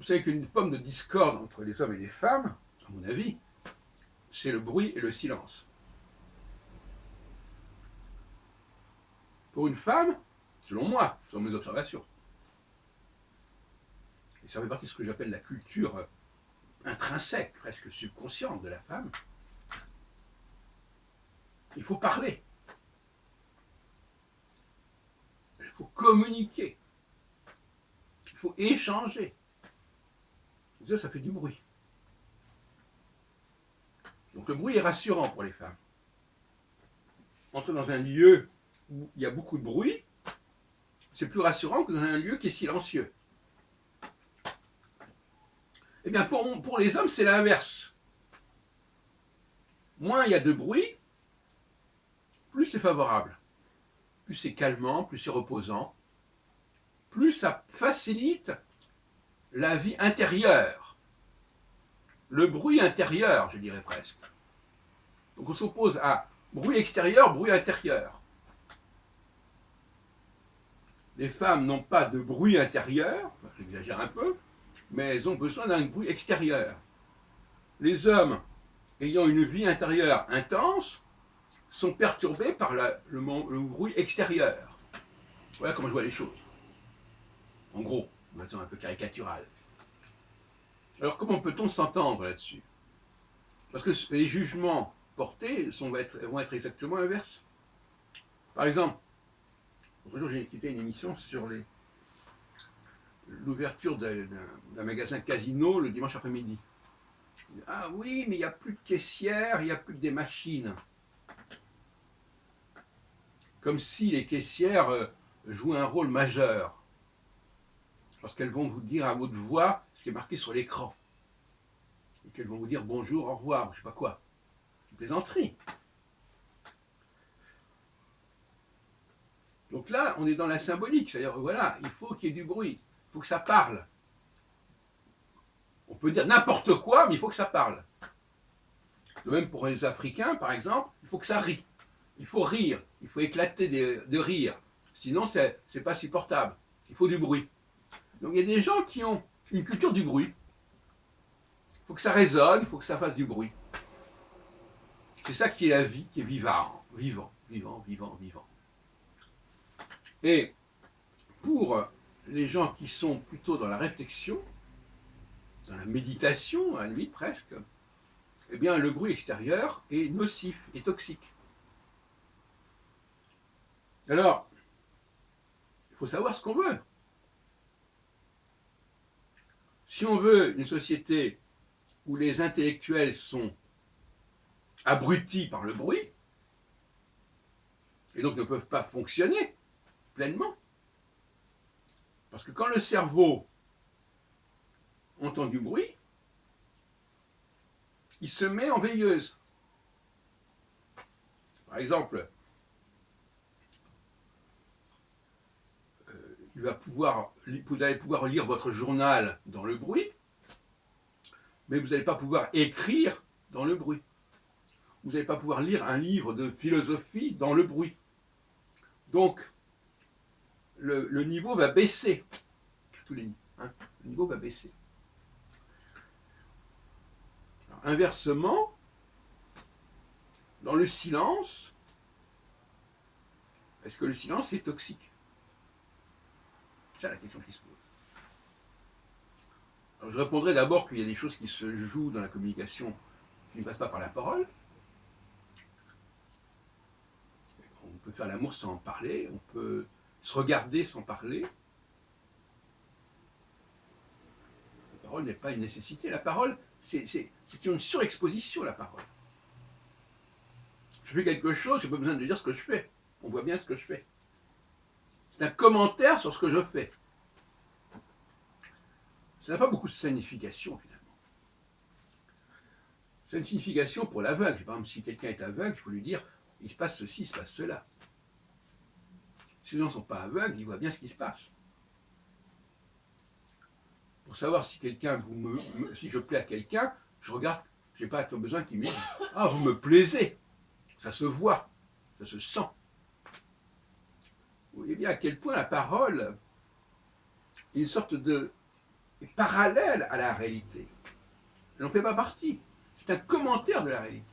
Vous savez qu'une pomme de discorde entre les hommes et les femmes, à mon avis, c'est le bruit et le silence. Pour une femme, selon moi, selon mes observations, et ça fait partie de ce que j'appelle la culture intrinsèque, presque subconsciente de la femme, il faut parler, il faut communiquer, il faut échanger. Et ça fait du bruit. Donc le bruit est rassurant pour les femmes. Entrer dans un lieu où il y a beaucoup de bruit, c'est plus rassurant que dans un lieu qui est silencieux. Eh bien, pour les hommes, c'est l'inverse. Moins il y a de bruit, plus c'est favorable. Plus c'est calmant, plus c'est reposant, plus ça facilite la vie intérieure. Le bruit intérieur, je dirais presque. Donc on s'oppose à bruit extérieur, bruit intérieur. Les femmes n'ont pas de bruit intérieur, j'exagère un peu, mais elles ont besoin d'un bruit extérieur. Les hommes ayant une vie intérieure intense sont perturbés par le bruit extérieur. Voilà comment je vois les choses. En gros, de façon un peu caricaturale. Alors comment peut-on s'entendre là-dessus? Parce que les jugements portés vont être exactement inverses. Par exemple, l'autre jour j'ai écouté une émission sur l'ouverture d'un magasin casino le dimanche après-midi. Ah oui, mais il n'y a plus de caissières, il n'y a plus que des machines. Comme si les caissières jouaient un rôle majeur. Parce qu'elles vont vous dire à haute voix ce qui est marqué sur l'écran. Et qu'elles vont vous dire bonjour, au revoir, je ne sais pas quoi. Une plaisanterie. Donc là, on est dans la symbolique. C'est-à-dire, voilà, il faut qu'il y ait du bruit. Il faut que ça parle. On peut dire n'importe quoi, mais il faut que ça parle. De même pour les Africains, par exemple, il faut que ça rie. Il faut rire, il faut éclater de rire. Sinon, c'est pas supportable. Il faut du bruit. Donc il y a des gens qui ont une culture du bruit. Il faut que ça résonne, il faut que ça fasse du bruit. C'est ça qui est la vie, qui est vivant, vivant, vivant, vivant, vivant. Et pour les gens qui sont plutôt dans la réflexion, dans la méditation, à la limite presque, eh bien le bruit extérieur est nocif et toxique. Alors, il faut savoir ce qu'on veut. Si on veut une société où les intellectuels sont abrutis par le bruit, et donc ne peuvent pas fonctionner pleinement, parce que quand le cerveau entend du bruit, il se met en veilleuse. Par exemple, vous allez pouvoir lire votre journal dans le bruit, mais vous n'allez pas pouvoir écrire dans le bruit. Vous n'allez pas pouvoir lire un livre de philosophie dans le bruit. Donc, le niveau va baisser. Tous les niveaux, hein, le niveau va baisser. Alors, inversement, dans le silence, est-ce que le silence est toxique? C'est la question qui se pose. Alors, je répondrai d'abord qu'il y a des choses qui se jouent dans la communication qui ne passent pas par la parole. On peut faire l'amour sans parler, on peut se regarder sans parler. La parole n'est pas une nécessité. La parole, c'est une surexposition, la parole. Je fais quelque chose, je n'ai pas besoin de dire ce que je fais. On voit bien ce que je fais. C'est un commentaire sur ce que je fais. Ça n'a pas beaucoup de signification, finalement. C'est une signification pour l'aveugle. Par exemple, si quelqu'un est aveugle, il faut lui dire il se passe ceci, il se passe cela. Si les gens ne sont pas aveugles, ils voient bien ce qui se passe. Pour savoir si si je plais à quelqu'un, je regarde, je n'ai pas besoin qu'il me dise ah, vous me plaisez. Ça se voit, ça se sent. Vous voyez bien à quel point la parole est une sorte de est parallèle à la réalité. Elle n'en fait pas partie. C'est un commentaire de la réalité.